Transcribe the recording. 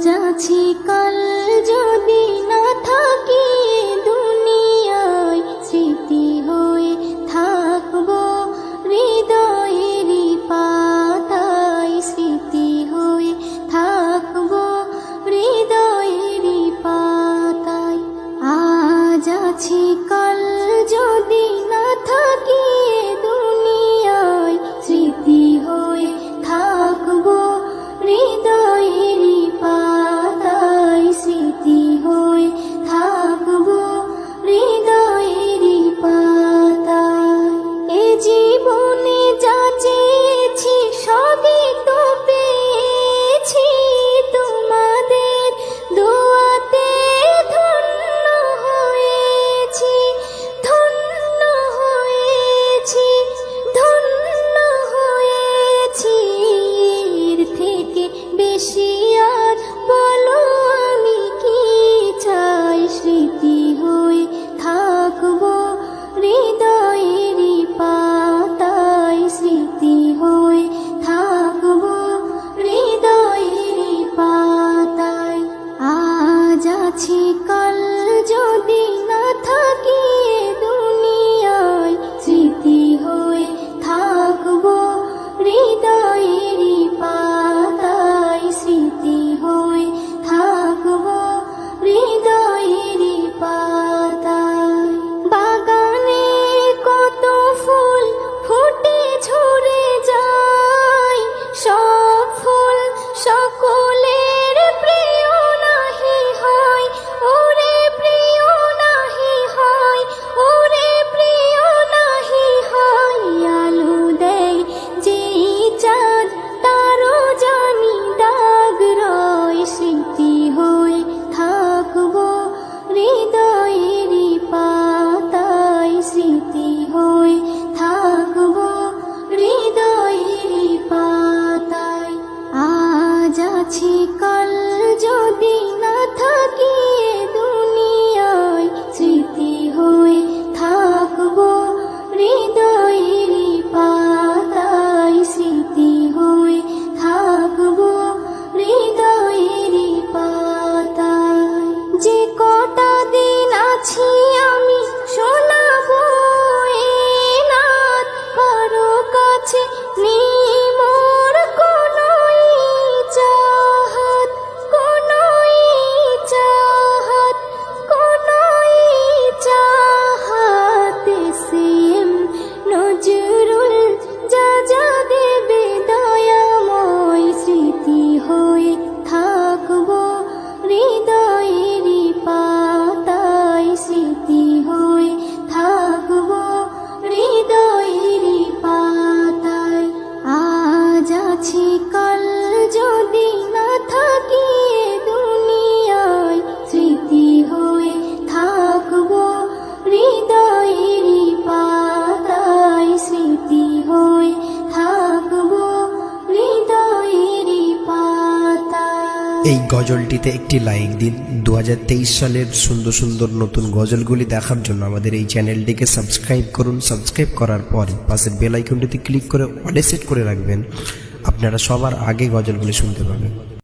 আছি কাল যদি না থাকি দুনিয়ায়, স্মৃতি হয়ে থাকবো হৃদয়েরই পাতায়, স্মৃতি হয়ে থাকবো হৃদয়েরই পাতায়। আজ আছি কাল যদি না থাকি দুনিয়ায়, স্মৃতি হয়ে থাকবো হৃদয়েরই পাতায়, স্মৃতি হয়ে থাকবো হৃদয়েরই পাতায়। এ জীবনে যা চেয়েছি সবই তো পেয়েছি, তোমাদের দোয়াতে ধন্য হয়েছি, ধন্য হয়েছি, ধন্য হয়েছি। এর থেকে বেশি আর বলো আমি কি চাই, স্মৃতি হয়ে থাকবো হৃদয়েরই পাতায়, স্মৃতি হয়ে থাকবো হৃদয়েরই পাতায়। আজ আছি কাল যদি না থাকি দুনিয়ায়, স্মৃতি হয়ে থাকবো হৃদয়েরই পাতায়, স্মৃতি হয়ে থাকবো হৃদয়েরই পাতায়। বাগানে কত ফুল ফুটে ঝরে যায়, সব ফুল সকলের প্রিয় নাহি হয়, ওরে প্রিয় নাহি হয়, ওরে প্রিয় নাহি হয়। আলো দেয় যেই চাঁদ তারও জানি দাগ রয়, স্মৃতি হয়ে থাকবো হৃদয়েরই পাতায়, স্মৃতি হয়ে থাকবো হৃদয়েরই পাতায়। আজ আছি কাল যদি না থাকি দুনিয়ায়, স্মৃতি হয়ে থাকবো হৃদয়েরই পাতায়, স্মৃতি হয়ে থাকবো হৃদয়েরই পাতায়। যে কটা দিন আছি আমি শোনাবো এ নাত, কারো কাছে নেই মোর কোনো চাহাত, কোনো চাহাত, কোনো চাহাত। সেম নজরুল যা যা দেবে দয়াময়, স্মৃতি হয়ে থাকবো হৃদয়েরই পাতায়, স্মৃতি হয়ে থাকবো হৃদয়েরই পাতায়। আজ আছি কাল যদি না থাকি দুনিয়ায়, স্মৃতি হয়ে থাকবো হৃদয়েরই পাতায়, স্মৃতি হয়ে থাকবো হৃদয়েরই পাতায়। এই গজলটিতে একটি লাইক দিন। 2023 সালের সুন্দর সুন্দর নতুন গজলগুলি দেখার জন্য আমাদের এই চ্যানেলটিকে সাবস্ক্রাইব করুন। সাবস্ক্রাইব করার পর পাশের বেল আইকনটিতে ক্লিক করে অলে সেট করে রাখবেন, আপনারা সবার আগে গজলগুলি শুনতে পাবেন।